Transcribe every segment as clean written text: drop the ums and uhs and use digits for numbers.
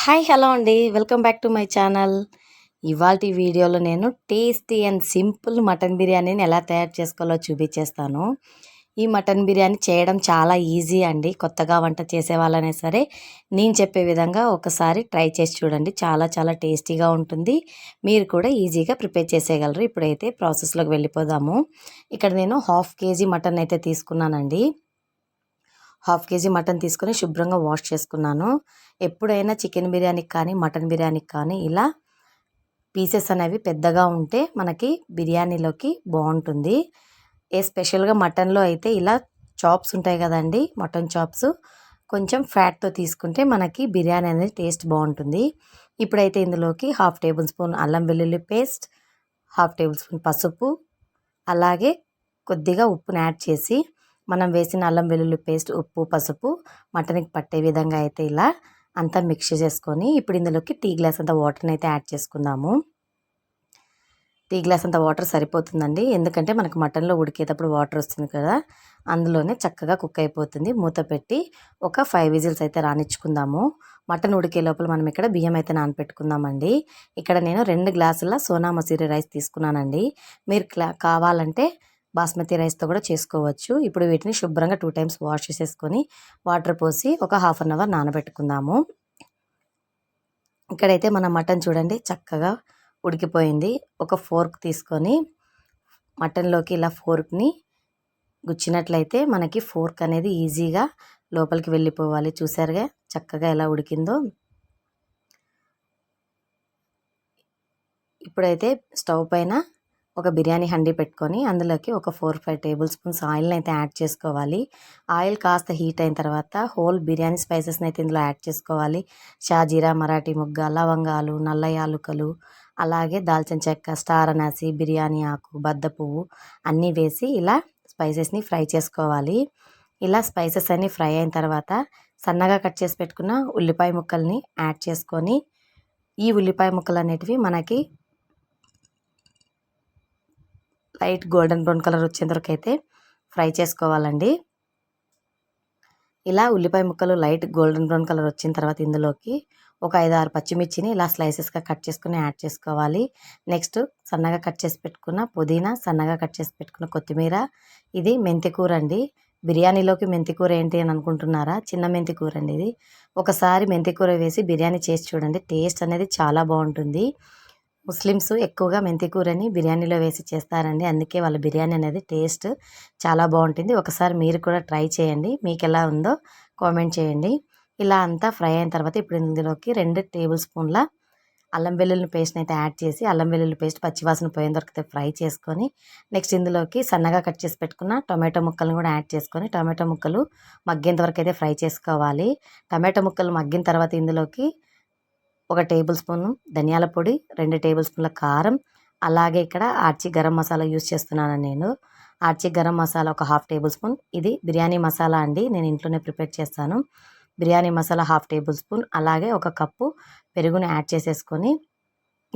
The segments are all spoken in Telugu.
హాయ్ హలో అండి. Welcome back to my channel. ఇవాల్టి వీడియోలో నేను టేస్టీ అండ్ సింపుల్ మటన్ బిర్యానీని ఎలా తయారు చేసుకోవాలో చూపించేస్తాను. ఈ మటన్ బిర్యానీ చేయడం చాలా ఈజీ అండి. కొత్తగా వంట చేసే వాళ్ళైనా సరే నేను చెప్పే విధంగా ఒకసారి ట్రై చేసి చూడండి. చాలా చాలా టేస్టీగా ఉంటుంది. మీరు కూడా ఈజీగా ప్రిపేర్ చేసేయగలరు. ఇప్పుడైతే ప్రాసెస్లోకి వెళ్ళిపోదాము. ఇక్కడ నేను హాఫ్ కేజీ మటన్ అయితే తీసుకున్నానండి. హాఫ్ కేజీ మటన్ తీసుకొని శుభ్రంగా వాష్ చేసుకున్నాను. ఎప్పుడైనా చికెన్ బిర్యానీకి కానీ మటన్ బిర్యానీకి కానీ ఇలా పీసెస్ అనేవి పెద్దగా ఉంటే మనకి బిర్యానీలోకి బాగుంటుంది. స్పెషల్గా మటన్లో అయితే ఇలా చాప్స్ ఉంటాయి కదండి, మటన్ చాప్స్ కొంచెం ఫ్యాట్తో తీసుకుంటే మనకి బిర్యానీ అనేది టేస్ట్ బాగుంటుంది. ఇప్పుడైతే ఇందులోకి హాఫ్ టేబుల్ స్పూన్ అల్లం వెల్లుల్లి పేస్ట్, హాఫ్ టేబుల్ స్పూన్ పసుపు, అలాగే కొద్దిగా ఉప్పుని యాడ్ చేసి మనం వేసిన అల్లం వెల్లుల్లి పేస్ట్, ఉప్పు, పసుపు మటన్కి పట్టే విధంగా అయితే ఇలా అంతా మిక్స్ చేసుకొని ఇప్పుడు ఇందులోకి టీ గ్లాస్ అంత వాటర్ని అయితే యాడ్ చేసుకుందాము. టీ గ్లాస్ అంత వాటర్ సరిపోతుందండి, ఎందుకంటే మనకు మటన్లో ఉడికేటప్పుడు వాటర్ వస్తుంది కదా, అందులోనే చక్కగా కుక్ అయిపోతుంది. మూత పెట్టి ఒక 5 విజిల్స్ అయితే రానిచ్చుకుందాము. మటన్ ఉడికే లోపల మనం ఇక్కడ బియ్యం అయితే నానపెట్టుకుందామండి. ఇక్కడ నేను 2 గ్లాసుల సోనా మసూరి రైస్ తీసుకున్నానండి. మీరు కావాలంటే బాస్మతి రైస్తో కూడా చేసుకోవచ్చు. ఇప్పుడు వీటిని శుభ్రంగా 2 టైమ్స్ వాష్ చేసేసుకొని వాటర్ పోసి ఒక హాఫ్ అన్ అవర్ నానబెట్టుకుందాము. ఇక్కడైతే మన మటన్ చూడండి చక్కగా ఉడికిపోయింది. ఒక ఫోర్క్ తీసుకొని మటన్లోకి ఇలా ఫోర్క్ని గుచ్చినట్లయితే మనకి ఫోర్క్ అనేది ఈజీగా లోపలికి వెళ్ళిపోవాలి. చూసారుగా చక్కగా ఎలా ఉడికిందో. ఇప్పుడైతే స్టవ్ పైన ఒక బిర్యానీ హండీ పెట్టుకొని అందులోకి ఒక 4-5 టేబుల్ స్పూన్స్ ఆయిల్ని అయితే యాడ్ చేసుకోవాలి. ఆయిల్ కాస్త హీట్ అయిన తర్వాత హోల్ బిర్యానీ స్పైసెస్ని అయితే ఇందులో యాడ్ చేసుకోవాలి. షాజీరా, మరాఠీ మొగ్గ, లవంగాలు, నల్ల యాలుకలు, అలాగే దాల్చిన చెక్క, స్టార్ అనాసి, బిర్యానీ ఆకు, బద్ద పువ్వు అన్నీ వేసి ఇలా స్పైసెస్ని ఫ్రై చేసుకోవాలి. ఇలా స్పైసెస్ అన్నీ ఫ్రై అయిన తర్వాత సన్నగా కట్ చేసి పెట్టుకున్న ఉల్లిపాయ ముక్కల్ని యాడ్ చేసుకొని ఈ ఉల్లిపాయ ముక్కలు అనేటివి మనకి లైట్ గోల్డెన్ బ్రౌన్ కలర్ వచ్చేంత వరకు అయితే ఫ్రై చేసుకోవాలండి. ఇలా ఉల్లిపాయ ముక్కలు లైట్ గోల్డెన్ బ్రౌన్ కలర్ వచ్చిన తర్వాత ఇందులోకి ఒక 5-6 పచ్చిమిర్చిని ఇలా స్లైసెస్గా కట్ చేసుకుని యాడ్ చేసుకోవాలి. నెక్స్ట్ సన్నగా కట్ చేసి పెట్టుకున్న పుదీనా, సన్నగా కట్ చేసి పెట్టుకున్న కొత్తిమీర. ఇది మెంతి కూర అండి. బిర్యానీలోకి మెంతి కూర ఏంటి అని అనుకుంటున్నారా? చిన్న మెంతి కూర అండి ఇది. ఒకసారి మెంతి కూర వేసి బిర్యానీ చేసి చూడండి, టేస్ట్ అనేది చాలా బాగుంటుంది. ముస్లిమ్స్ ఎక్కువగా మెంతి కూరని బిర్యానీలో వేసి చేస్తారండి, అందుకే వాళ్ళ బిర్యానీ అనేది టేస్ట్ చాలా బాగుంటుంది. ఒకసారి మీరు కూడా ట్రై చేయండి, మీకు ఎలా ఉందో కామెంట్ చేయండి. ఇలా అంతా ఫ్రై అయిన తర్వాత ఇప్పుడు ఇందులోకి 2 టేబుల్ స్పూన్ల అల్లం వెల్లుల్లి పేస్ట్ని అయితే యాడ్ చేసి అల్లం వెల్లుల్లి పేస్ట్ పచ్చివాసన పోయేంత వరకు అయితే ఫ్రై చేసుకొని నెక్స్ట్ ఇందులోకి సన్నగా కట్ చేసి పెట్టుకున్న టొమాటో ముక్కలను కూడా యాడ్ చేసుకొని టొమాటో ముక్కలు మగ్గేంత వరకు అయితే ఫ్రై చేసుకోవాలి. టొమాటో ముక్కలు మగ్గిన తర్వాత ఇందులోకి 1 టేబుల్ స్పూన్ ధనియాల పొడి, 2 టేబుల్ స్పూన్ల కారం, అలాగే ఇక్కడ ఆర్చి గరం మసాలా యూస్ చేస్తున్నాను నేను. ఆర్చి గరం మసాలా ఒక హాఫ్ టేబుల్ స్పూన్. ఇది బిర్యానీ మసాలా అండి, నేను ఇంట్లోనే ప్రిపేర్ చేస్తాను. Biryani masala half table spoon, అలాగే 1 కప్పు పెరుగుని యాడ్ చేసేసుకొని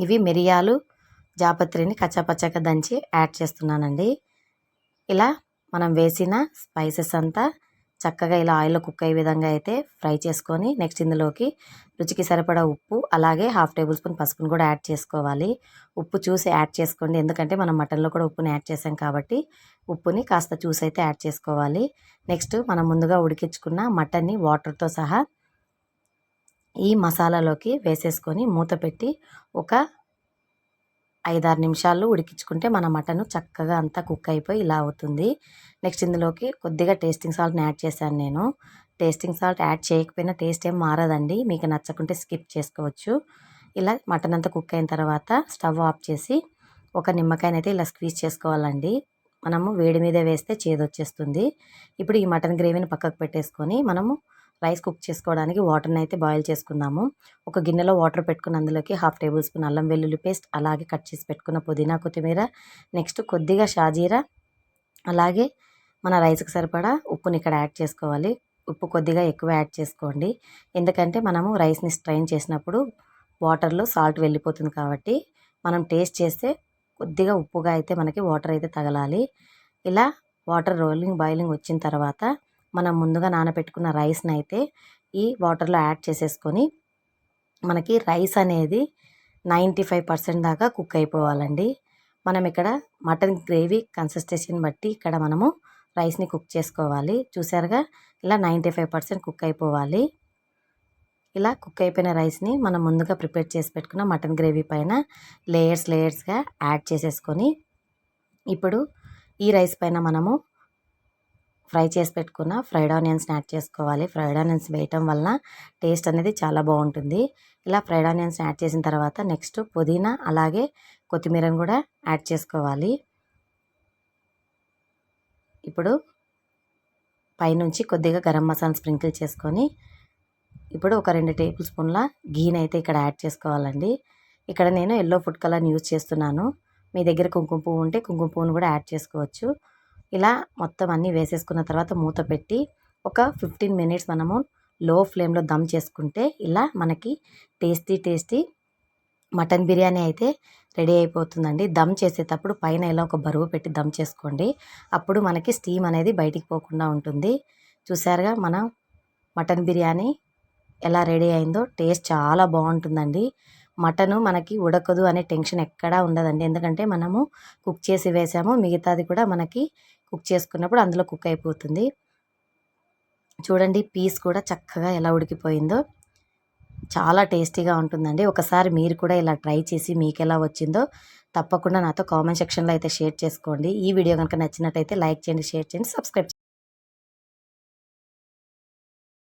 ఇవి మిరియాలు, జాపత్రిని కచ్చాపచ్చాగా దంచి యాడ్ చేస్తున్నానండి. ఇలా మనం వేసిన స్పైసెస్ అంతా చక్కగా ఇలా ఆయిల్లో కుక్ అయ్యే విధంగా అయితే ఫ్రై చేసుకొని నెక్స్ట్ ఇందులోకి రుచికి సరిపడా ఉప్పు, అలాగే హాఫ్ టేబుల్ స్పూన్ పసుపును కూడా యాడ్ చేసుకోవాలి. ఉప్పు చూసి యాడ్ చేసుకోండి, ఎందుకంటే మనం మటన్లో కూడా ఉప్పుని యాడ్ చేసాం కాబట్టి ఉప్పుని కాస్త చూసి అయితే యాడ్ చేసుకోవాలి. నెక్స్ట్ మనం ముందుగా ఉడికించుకున్న మటన్ని వాటర్తో సహా ఈ మసాలాలోకి వేసేసుకొని మూత పెట్టి ఒక 5-6 నిమిషాలు ఉడికించుకుంటే మన మటన్ చక్కగా అంతా కుక్ అయిపోయి ఇలా అవుతుంది. నెక్స్ట్ ఇందులోకి కొద్దిగా టేస్టింగ్ సాల్ట్ని యాడ్ చేశాను నేను. టేస్టింగ్ సాల్ట్ యాడ్ చేయకపోయినా టేస్ట్ ఏం మారదండి, మీకు నచ్చకుంటే స్కిప్ చేసుకోవచ్చు. ఇలా మటన్ అంతా కుక్ అయిన తర్వాత స్టవ్ ఆఫ్ చేసి ఒక నిమ్మకాయని అయితే ఇలా స్క్వీజ్ చేసుకోవాలండి. మనము వేడి మీద వేస్తే చేదొచ్చేస్తుంది. ఇప్పుడు ఈ మటన్ గ్రేవీని పక్కకు పెట్టేసుకొని మనము రైస్ కుక్ చేసుకోవడానికి వాటర్ని అయితే బాయిల్ చేసుకుందాము. ఒక గిన్నెలో వాటర్ పెట్టుకుని అందులోకి హాఫ్ టేబుల్ స్పూన్ అల్లం వెల్లుల్లి పేస్ట్, అలాగే కట్ చేసి పెట్టుకున్న పుదీనా, కొత్తిమీర, నెక్స్ట్ కొద్దిగా షాజీరా, అలాగే మన రైస్కి సరిపడా ఉప్పుని ఇక్కడ యాడ్ చేసుకోవాలి. ఉప్పు కొద్దిగా ఎక్కువ యాడ్ చేసుకోండి, ఎందుకంటే మనము రైస్ని స్ట్రైన్ చేసినప్పుడు వాటర్లో సాల్ట్ వెళ్ళిపోతుంది కాబట్టి మనం టేస్ట్ చేస్తే కొద్దిగా ఉప్పుగా అయితే మనకి వాటర్ అయితే తగలాలి. ఇలా వాటర్ బాయిలింగ్ వచ్చిన తర్వాత మనం ముందుగా నానబెట్టుకున్న రైస్ని అయితే ఈ వాటర్లో యాడ్ చేసేసుకొని మనకి రైస్ అనేది 95% దాకా కుక్ అయిపోవాలండి. మనం ఇక్కడ మటన్ గ్రేవీ కన్సిస్టెన్సీని బట్టి ఇక్కడ మనము రైస్ని కుక్ చేసుకోవాలి. చూసారుగా ఇలా 95% కుక్ అయిపోవాలి. ఇలా కుక్ అయిపోయిన రైస్ని మనం ముందుగా ప్రిపేర్ చేసి పెట్టుకున్న మటన్ గ్రేవీ పైన లేయర్స్గా యాడ్ చేసేసుకొని ఇప్పుడు ఈ రైస్ పైన మనము ఫ్రై చేసి పెట్టుకున్న ఫ్రైడ్ ఆనియన్స్ని యాడ్ చేసుకోవాలి. ఫ్రైడ్ ఆనియన్స్ వేయటం వలన టేస్ట్ అనేది చాలా బాగుంటుంది. ఇలా ఫ్రైడ్ ఆనియన్స్ని యాడ్ చేసిన తర్వాత నెక్స్ట్ పుదీనా అలాగే కొత్తిమీరను కూడా యాడ్ చేసుకోవాలి. ఇప్పుడు పైనుంచి కొద్దిగా గరం మసాలా స్ప్రింకిల్ చేసుకొని ఇప్పుడు ఒక 2 టేబుల్ స్పూన్ల గీని అయితే ఇక్కడ యాడ్ చేసుకోవాలండి. ఇక్కడ నేను ఎల్లో ఫుడ్ కలర్ని యూజ్ చేస్తున్నాను. మీ దగ్గర కుంకుమ పువ్వు ఉంటే కుంకుమ పువ్వును కూడా యాడ్ చేసుకోవచ్చు. ఇలా మొత్తం అన్నీ వేసేసుకున్న తర్వాత మూత పెట్టి ఒక 15 మినిట్స్ మనము లో ఫ్లేమ్లో దమ్ చేసుకుంటే ఇలా మనకి టేస్టీ మటన్ బిర్యానీ అయితే రెడీ అయిపోతుందండి. దమ్ చేసేటప్పుడు పైన ఇలా ఒక బరువు పెట్టి దమ్ చేసుకోండి. అప్పుడు మనకి స్టీమ్ అనేది బయటికి పోకుండా ఉంటుంది. చూసారుగా మన మటన్ బిర్యానీ ఎలా రెడీ అయిందో. టేస్ట్ చాలా బాగుంటుందండి. మటను మనకి ఉడకదు అనే టెన్షన్ ఎక్కడా ఉండదండి. ఎందుకంటే మనము కుక్ చేసి వేసాము, మిగతాది కూడా మనకి కుక్ చేసుకున్నప్పుడు అందులో కుక్ అయిపోతుంది. చూడండి పీస్ కూడా చక్కగా ఎలా ఉడికిపోయిందో. చాలా టేస్టీగా ఉంటుందండి. ఒకసారి మీరు కూడా ఇలా ట్రై చేసి మీకు ఎలా వచ్చిందో తప్పకుండా నాతో కామెంట్ సెక్షన్లో అయితే షేర్ చేసుకోండి. ఈ వీడియో కనుక నచ్చినట్టయితే లైక్ చేయండి, షేర్ చేయండి, సబ్స్క్రైబ్ చేయండి.